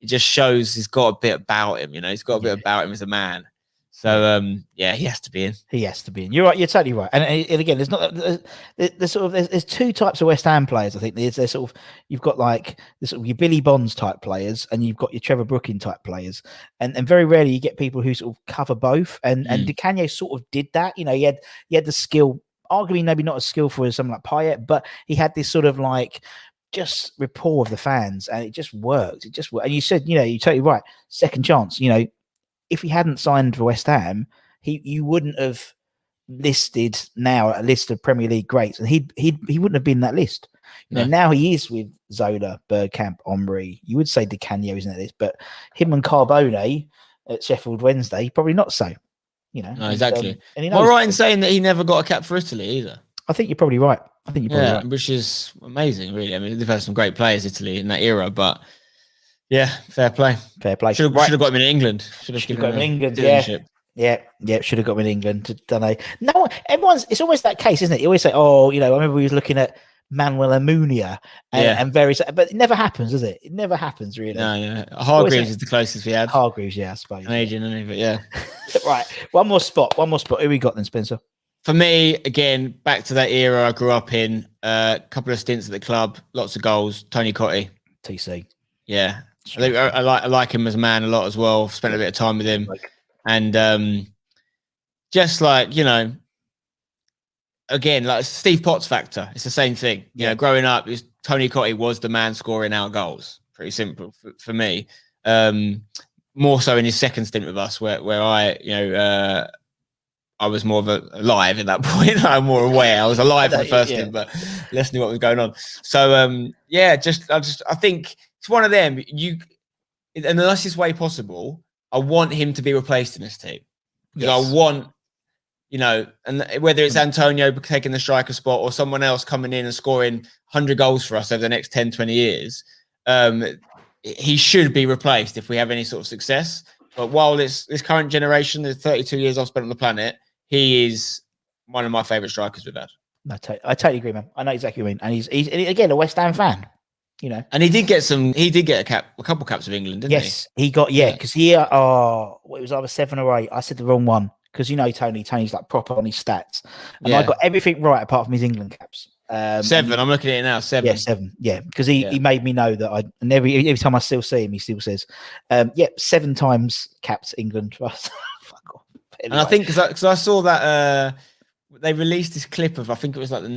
it just shows he's got a bit about him, you know, he's got a bit about him as a man. So he has to be in. He has to be in. You're right. You're totally right. And again, there's two types of West Ham players. I think there's sort of, you've got like this sort of your Billy Bonds type players, and you've got your Trevor Brooking type players. And very rarely you get people who sort of cover both. And De Caneo sort of did that. You know, he had the skill. Arguably, maybe not as skillful as someone like Payet, but he had this sort of like just rapport of the fans, and it just worked. It just worked. And you said, you know, you're totally right. Second chance, you know, if he hadn't signed for West Ham, you wouldn't have listed now a list of Premier League greats, and he wouldn't have been in that list. You know, now he is with Zola, Bergkamp, Omri. You would say De Caneo isn't that list, but him and Carbone at Sheffield Wednesday, probably not so. You know, exactly. And am I right in saying that he never got a cap for Italy either? I think you're probably right. Right. Which is amazing, really. I mean, they've had some great players, Italy, in that era, but yeah, fair play. Should have got him in England. Should have got him in England. Yeah. Should have got him in England. Don't know. No, it's always that case, isn't it? You always say, oh, you know, I remember we was looking at Manuel Amunia and various, but it never happens, does it? It never happens, really. No. Hargreaves is the closest we had. Hargreaves, I suppose. Canadian, isn't he? But yeah. Right. One more spot. Who we got then, Spencer? For me, again, back to that era I grew up in. A couple of stints at the club, lots of goals. Tony Cottee. TC. Yeah. I like him as a man a lot as well. I've spent a bit of time with him. And just like, you know, again, like Steve Potts factor. It's the same thing. You know, growing up, Tony Cottee was the man scoring our goals. Pretty simple for me. More so in his second stint with us, where I, you know, I was more of alive at that point. I'm more aware. I was alive for the first stint, but less knew what was going on. So I think it's one of them. In the nicest way possible, I want him to be replaced in this team. Because I want, you know, and whether it's Antonio taking the striker spot or someone else coming in and scoring 100 goals for us over the next 10, 20 years, he should be replaced if we have any sort of success. But while this current generation, the 32 years I've spent on the planet, he is one of my favourite strikers we've had. I totally agree, man. I know exactly what you mean. And he's again a West Ham fan, you know. And he did get a couple caps of England, didn't he? Yes, he got, because it was either 7 or 8. I said the wrong one. Because you know Tony's like proper on his stats, and I got everything right apart from his England caps. 7. I'm looking at it now. 7. Yeah, 7. Yeah, because he made me know that and every time I still see him, he still says, 7 times caps England. Fuck off. Anyway. And I think because I saw that they released this clip of, I think it was like the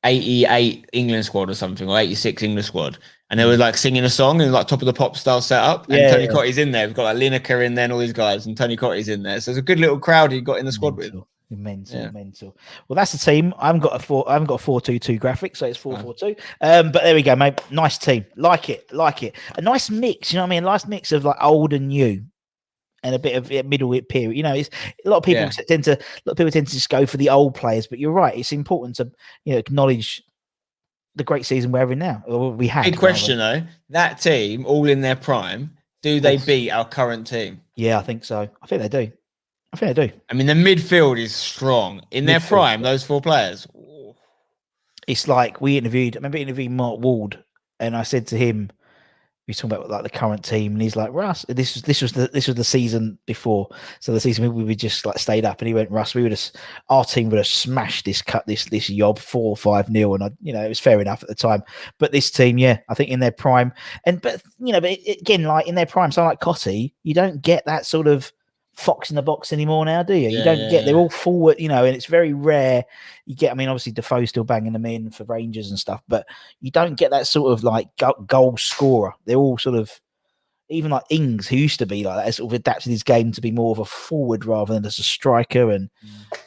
88 England squad or something, or 86 England squad. And they were like singing a song and like Top of the Pop style setup. And Tony Cottee's in there. We've got like Lineker in there and all these guys, and Tony Cottee's in there. So it's a good little crowd he got in the squad with. Mental. Well, that's the team. I haven't got a 4-2-2 graphic, so it's 4-4-2. But there we go, mate. Nice team. Like it. A nice mix, you know what I mean? A nice mix of like old and new. And a bit of middle period, you know. It's a lot of people tend to just go for the old players, but you're right. It's important to, you know, acknowledge the great season we're having now. Or we had. Big question though. That team, all in their prime, do they beat our current team? Yeah, I think so. I think they do. I mean, the midfield is strong in their prime. Those 4 players. Ooh. It's like I remember interviewing Mark Ward, and I said to him, we were talking about like the current team, and he's like, Russ, this was the season before. So the season we just like stayed up, and he went, Russ, our team would have smashed this Yob 4 or 5-0, and it was fair enough at the time. But this team, I think in their prime, but again, like in their prime, someone like Cotty, you don't get that sort of fox in the box anymore now, do you? You don't get. They're all forward, and it's very rare. You get. I mean, obviously Defoe's still banging them in for Rangers and stuff, but you don't get that sort of like goal scorer. They're all sort of, even like Ings, who used to be like that, sort of adapted his game to be more of a forward rather than as a striker.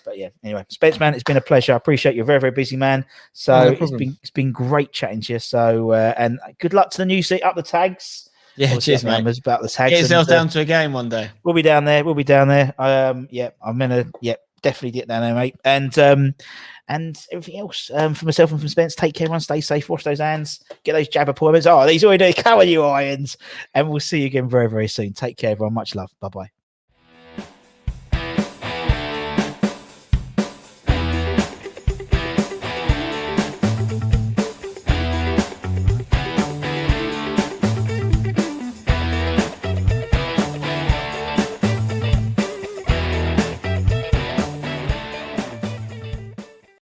But anyway, Spence, man, it's been a pleasure. I appreciate you're a very, very busy man. So it's been great chatting to you. So and good luck to the new seat up the tags. Yeah, obviously, cheers, mate. About the tags. Get yourself down to a game one day. We'll be down there. I'm gonna definitely get down there, mate. And everything else for myself and from Spence. Take care, everyone. Stay safe. Wash those hands. Get those jab appointments. Oh, these already come on, you irons. And we'll see you again very, very soon. Take care, everyone. Much love. Bye bye.